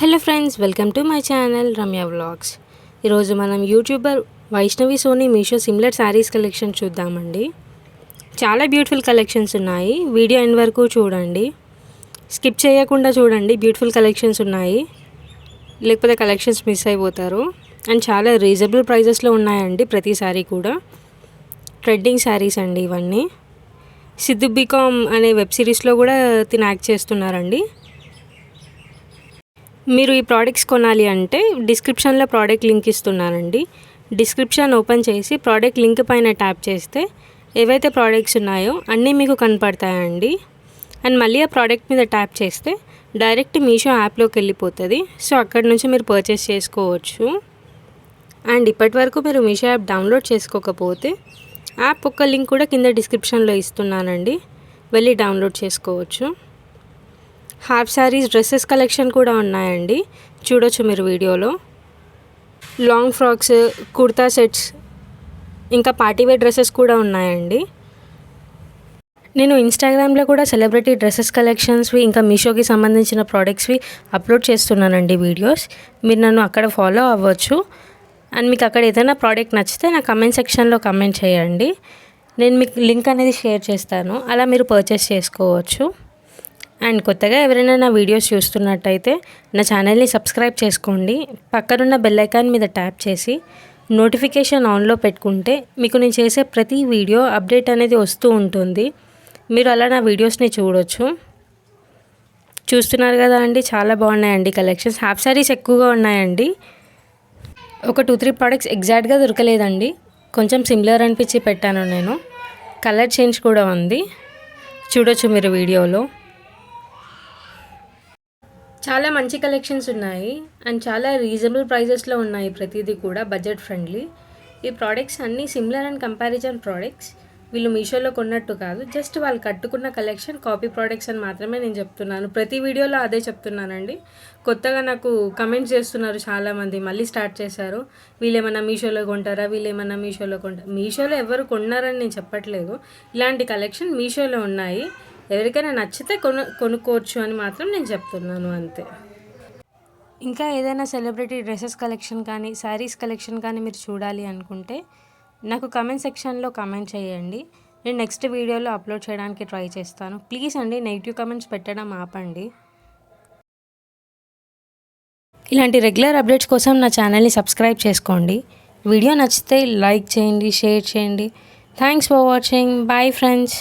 Hello friends, welcome to my channel Ramya vlogs. ఈరోజు మనం YouTuber Vaishnavi Soni Meesho similar sarees collection చూద్దామండి. చాలా బ్యూటిఫుల్ కలెక్షన్స్ ఉన్నాయి. వీడియో ఎండ్ వరకు చూడండి, స్కిప్ చేయకుండా చూడండి. బ్యూటిఫుల్ కలెక్షన్స్ ఉన్నాయి, లేకపోతే కలెక్షన్స్ మిస్ అయిపోతారు. అండ్ చాలా రీజనబుల్ ప్రైజెస్లో ఉన్నాయండి. ప్రతి శారీ కూడా ట్రెండింగ్ శారీస్ అండి ఇవన్నీ. సిద్ధు బీకామ్ అనే వెబ్ సిరీస్లో కూడా తిని యాక్ట్ చేస్తున్నారండి. మీరు ఈ ప్రోడక్ట్స్ కొనాలి అంటే డిస్క్రిప్షన్లో ప్రోడక్ట్ లింక్ ఇస్తున్నానండి. డిస్క్రిప్షన్ ఓపెన్ చేసి ప్రోడక్ట్ లింక్ పైన ట్యాప్ చేస్తే ఏవైతే ప్రోడక్ట్స్ ఉన్నాయో అన్నీ మీకు కనపడతాయండి. అండ్ మళ్ళీ ఆ ప్రోడక్ట్ మీద ట్యాప్ చేస్తే డైరెక్ట్ మీషో యాప్లోకి వెళ్ళిపోతుంది. సో అక్కడ నుంచి మీరు పర్చేస్ చేసుకోవచ్చు. అండ్ ఇప్పటి వరకు మీరు మీషో యాప్ డౌన్లోడ్ చేసుకోకపోతే యాప్ ఒక్క లింక్ కూడా కింద డిస్క్రిప్షన్లో ఇస్తున్నానండి, వెళ్ళి డౌన్లోడ్ చేసుకోవచ్చు. హాఫ్ శారీస్ డ్రెస్సెస్ కలెక్షన్ కూడా ఉన్నాయండి, చూడొచ్చు మీరు వీడియోలో. లాంగ్ ఫ్రాక్స్, కుర్తా సెట్స్, ఇంకా పార్టీవేర్ డ్రెస్సెస్ కూడా ఉన్నాయండి. నేను ఇన్స్టాగ్రామ్లో కూడా సెలబ్రిటీ డ్రెస్సెస్ కలెక్షన్స్వి ఇంకా మీషోకి సంబంధించిన ప్రోడక్ట్స్వి అప్లోడ్ చేస్తున్నానండి వీడియోస్. మీరు నన్ను అక్కడ ఫాలో అవ్వచ్చు. అండ్ మీకు అక్కడ ఏదైనా ప్రోడక్ట్ నచ్చితే నా కమెంట్ సెక్షన్లో కమెంట్ చేయండి, నేను మీకు లింక్ అనేది షేర్ చేస్తాను. అలా మీరు పర్చేస్ చేసుకోవచ్చు. అండ్ కొత్తగా ఎవరైనా నా వీడియోస్ చూస్తున్నట్టయితే నా ఛానల్ని సబ్స్క్రైబ్ చేసుకోండి. పక్కనున్న బెల్ ఐకాన్ మీద ట్యాప్ చేసి నోటిఫికేషన్ ఆన్లో పెట్టుకుంటే మీకు నేను చేసే ప్రతి వీడియో అప్డేట్ అనేది వస్తూ ఉంటుంది. మీరు అలా నా వీడియోస్ని చూడొచ్చు. చూస్తున్నారు కదా అండి, చాలా బాగున్నాయండి కలెక్షన్స్. హాఫ్ శారీస్ ఎక్కువగా ఉన్నాయండి. ఒక 2-3 ప్రోడక్ట్స్ ఎగ్జాక్ట్గా దొరకలేదండి, కొంచెం సిమిలర్ అనిపించి పెట్టాను నేను. కలర్ చేంజ్ కూడా ఉంది, చూడొచ్చు మీరు వీడియోలో. చాలా మంచి కలెక్షన్స్ ఉన్నాయి అండ్ చాలా రీజనబుల్ ప్రైజెస్లో ఉన్నాయి. ప్రతిదీ కూడా బడ్జెట్ ఫ్రెండ్లీ. ఈ ప్రోడక్ట్స్ అన్నీ సిమిలర్ అండ్ కంపారిజన్ ప్రోడక్ట్స్. వీళ్ళు మీషోలో కొన్నట్టు కాదు, జస్ట్ వాళ్ళు కట్టుకున్న కలెక్షన్ కాపీ ప్రోడక్ట్స్ అని మాత్రమే నేను చెప్తున్నాను. ప్రతి వీడియోలో అదే చెప్తున్నానండి. కొత్తగా నాకు కమెంట్స్ చేస్తున్నారు చాలామంది, మళ్ళీ స్టార్ట్ చేశారు. వీళ్ళేమన్నా మీషోలో కొంటారా, వీళ్ళేమన్నా మీషోలో కొంటారా. మీషోలో ఎవరు కొన్నారని నేను చెప్పట్లేదు, ఇలాంటి కలెక్షన్ మీషోలో ఉన్నాయి. ఎవరికైనా నచ్చితే కొనుక్కోవచ్చు అని మాత్రం నేను చెప్తున్నాను, అంతే. ఇంకా ఏదైనా సెలబ్రిటీ డ్రెస్సెస్ కలెక్షన్ కానీ శారీస్ కలెక్షన్ కానీ మీరు చూడాలి అనుకుంటే నాకు కమెంట్ సెక్షన్లో కమెంట్ చేయండి, నేను నెక్స్ట్ వీడియోలో అప్లోడ్ చేయడానికి ట్రై చేస్తాను. ప్లీజ్ అండి, నెగిటివ్ కమెంట్స్ పెట్టడం ఆపండి. ఇలాంటి రెగ్యులర్ అప్డేట్స్ కోసం నా ఛానల్ని సబ్స్క్రైబ్ చేసుకోండి. వీడియో నచ్చితే లైక్ చేయండి, షేర్ చేయండి. Thanks for watching. Bye friends.